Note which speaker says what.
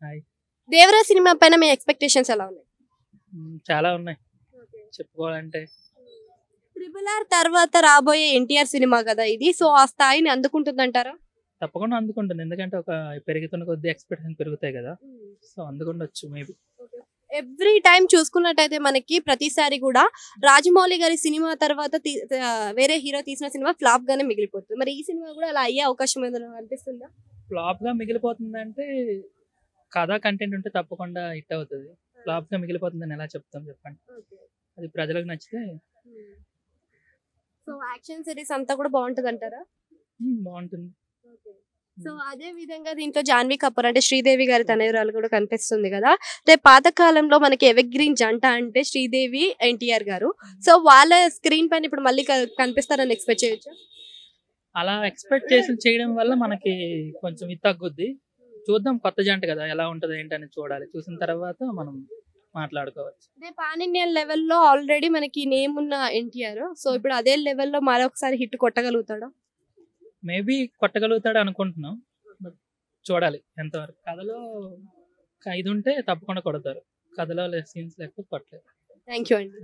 Speaker 1: Hi.
Speaker 2: Devara cinema పైన మీ expectations ఎలా ఉన్నాయి?
Speaker 1: చాలా ఉన్నాయి చెప్పుకోవాలంటే.
Speaker 2: ట్రిపుల్ ఆర్ తర్వాత రాబోయే ఎన్టీఆర్ సినిమా కదా ఇది, సో ఆ స్థాయిని అందుకుంటుందంటారా?
Speaker 1: తప్పకుండా అందుకుంటుంది. ఎందుకంటే ఒక పెరుగుతున్న కొద్ది ఎక్స్‌పెక్టేషన్ పెరుగుతాయి కదా! సో, అందుకుండొచ్చు మేబీ.
Speaker 2: ఎవ్రీ టైం చూసుకున్నట్టయితే మనకి ప్రతిసారి కూడా రాజమౌళి గారి సినిమా తర్వాత వేరే హీరో తీసిన సినిమా ఫ్లాప్ గానే మిగిలిపోతుంది. మరి ఈ సినిమా కూడా అలా అయ్యే అవకాశం ఏదైనా అనిపిస్తుందా?
Speaker 1: ఫ్లాప్‌గా మిగిలిపోతుందంటే కథ కంటెంట్ ఉంటే తప్పకుండా హిట్ అవుతది. ఫ్లాప్‌గా మిగిలిపోతుందని ఎలా చెప్తాం చెప్పండి. అది ప్రజలకు నచ్చితే
Speaker 2: సో యాక్షన్ సిరీస్ అంతా కూడా బాగుంటదంటారా?
Speaker 1: బావుంటుంది.
Speaker 2: సో అదే విధంగా దీంట్లో జాన్వీ కపూర్ అంటే శ్రీదేవి గారి తనయురాలు కూడా కనిపిస్తుంది కదా. రేపు పాత కాలంలో మనకి ఎవర్ గ్రీన్ జంట అంటే శ్రీదేవి ఎన్టీఆర్ గారు. సో వాళ్ళ స్క్రీన్ పైన ఇప్పుడు మళ్ళీ కనిపిస్తారని ఎక్స్పెక్ట్ చేయొచ్చు.
Speaker 1: అలా ఎక్స్‌పెక్ట్ చేసి చేయడం వల్ల మనకి కొంచెం ఇది తగ్గుద్ది. చూద్దాం కొత్త జంట కదా! ఎలా ఉంటదో ఏంటని చూడాలి. చూసిన తర్వాత మనం మాట్లాడుకోవచ్చు.
Speaker 2: అదే పాన్ ఇండియన్ లెవెల్లో ఆల్రెడీ మనకి నేమ్ ఉన్న ఎన్టీఆర్, సో ఇప్పుడు అదే లెవెల్లో మరొకసారి హిట్ కొట్టగలుగుతాడా?
Speaker 1: మేబీ కొట్టగలుగుతాడు అనుకుంటున్నాం. బట్ చూడాలి ఎంతవరకు. కథలో ఒక 5 ఉంటే తప్పకుండా కొడతారు. కథలో సీన్స్ లేకపోతే కొట్టలేరు.
Speaker 2: థ్యాంక్ యూ అండి.